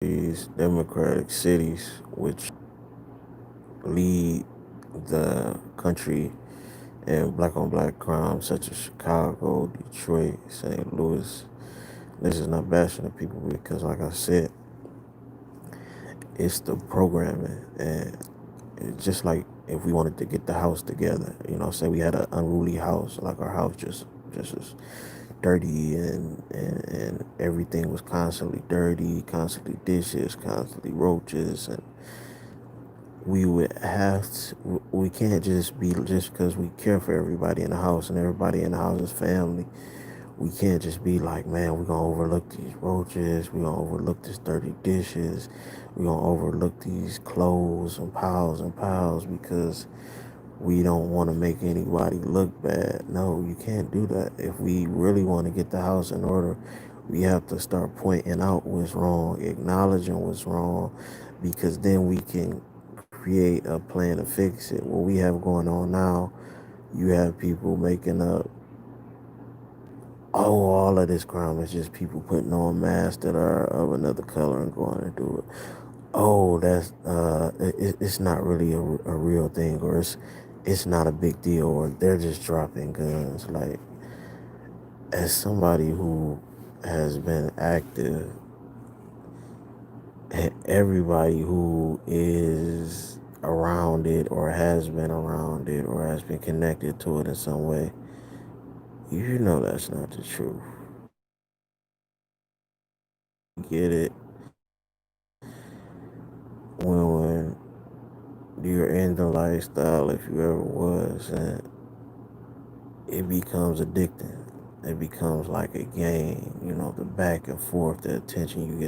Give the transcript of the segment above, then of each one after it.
these democratic cities which lead the country in black on black crime, such as Chicago, Detroit, St. Louis. This is not bashing the people because, like I said, it's the programming. And it's just like if we wanted to get the house together, say we had an unruly house, like our house just was dirty and everything was constantly dirty, constantly dishes, constantly roaches, and we can't just be, just because we care for everybody in the house and everybody in the house is family, we can't just be like, man, we're gonna overlook these roaches, we're gonna overlook this dirty dishes, we're gonna overlook these clothes and piles because we don't want to make anybody look bad. No, you can't do that. If we really want to get the house in order, we have to start pointing out what's wrong, acknowledging what's wrong, because then we can create a plan to fix it. What we have going on now, you have people making up, oh, all of this crime is just people putting on masks that are of another color and going to do it. Oh, it's not really a real thing, or it's not a big deal, or they're just dropping guns. Like, as somebody who has been active, everybody who is around it or has been around it or has been connected to it in some way, you know that's not the truth. Get it when you're in the lifestyle, if you ever was, and it becomes addicting. It becomes like a game, the back and forth, the attention you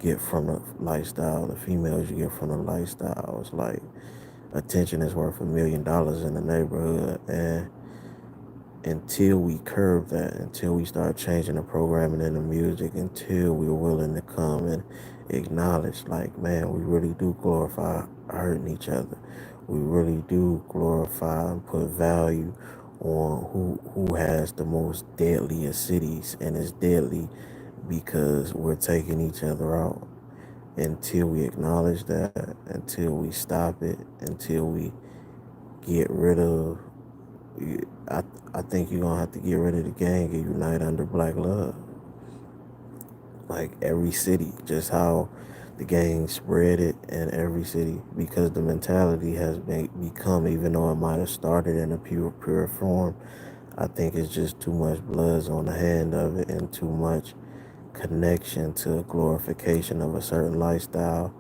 get from the lifestyle, the females you get from the lifestyle. It's like attention is worth $1 million in the neighborhood, and until we curb that, until we start changing the programming and the music, until we're willing to come and acknowledge, like, man, we really do glorify hurting each other. We really do glorify and put value on who has the most deadliest cities, and it's deadly because we're taking each other out. Until we acknowledge that, until we stop it, until we get rid of, I I think you're gonna have to get rid of the gang and unite under black love. Like every city, just how the gang spread it in every city, because the mentality has become, even though it might have started in a pure form, I think it's just too much bloods on the hand of it and too much connection to glorification of a certain lifestyle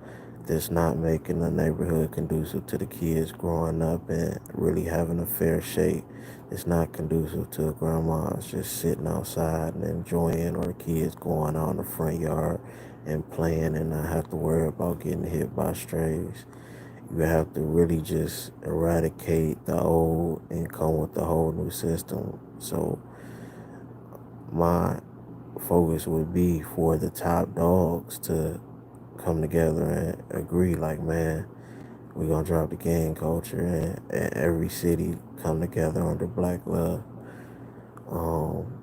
that's not making the neighborhood conducive to the kids growing up and really having a fair shake. It's not conducive to grandmas just sitting outside and enjoying, or kids going out in the front yard and playing and not have to worry about getting hit by strays. You have to really just eradicate the old and come with a whole new system. So my focus would be for the top dogs to come together and agree, like, man, we're gonna drop the gang culture, and every city come together under black love. um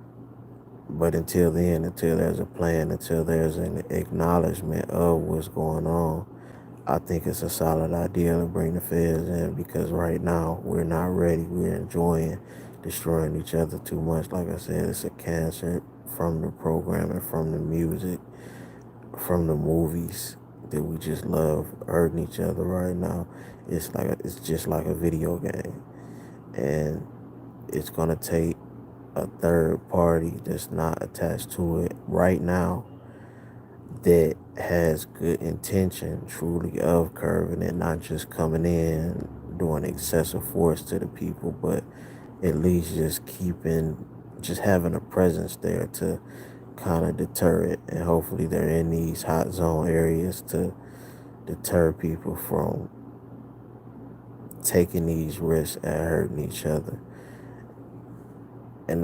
but until then, until there's a plan, until there's an acknowledgement of what's going on, I think it's a solid idea to bring the feds in, because right now we're not ready. We're enjoying destroying each other too much. Like I said, it's a cancer from the programming, from the music, from the movies, that we just love hurting each other right now. It's just like a video game, and it's gonna take a third party that's not attached to it right now, that has good intention truly of curving it, not just coming in doing excessive force to the people, but at least just having a presence there to kind of deter it. And hopefully they're in these hot zone areas to deter people from taking these risks at hurting each other. And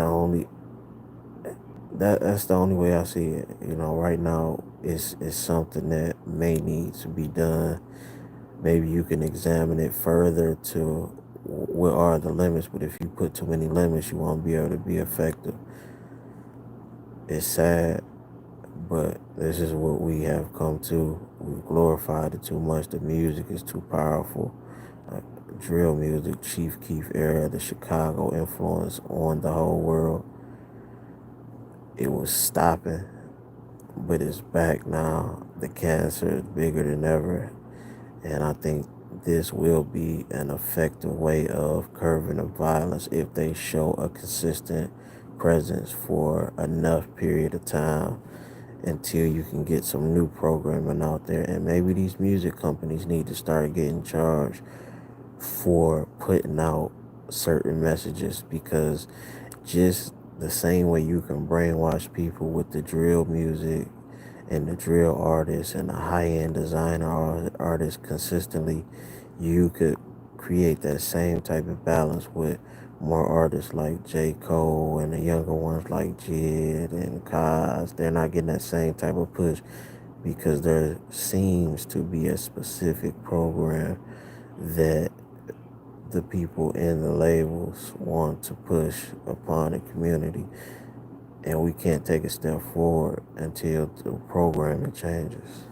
that's the only way I see it. Right now it's something that may need to be done. Maybe you can examine it further to what are the limits, but if you put too many limits, you won't be able to be effective. It's sad, But this is what we have come to. We've glorified it too much. The music is too powerful. Like drill music, Chief Keef era, the Chicago influence on the whole world. It was stopping, but it's back now. The cancer is bigger than ever. And I think this will be an effective way of curbing the violence if they show a consistent presence for enough period of time until you can get some new programming out there. And maybe these music companies need to start getting charged for putting out certain messages, because just the same way you can brainwash people with the drill music and the drill artists and the high-end designer artists consistently, you could create that same type of balance with more artists like J. Cole and the younger ones like Jid and Kaz. They're not getting that same type of push because there seems to be a specific program that the people in the labels want to push upon the community. And we can't take a step forward until the programming changes.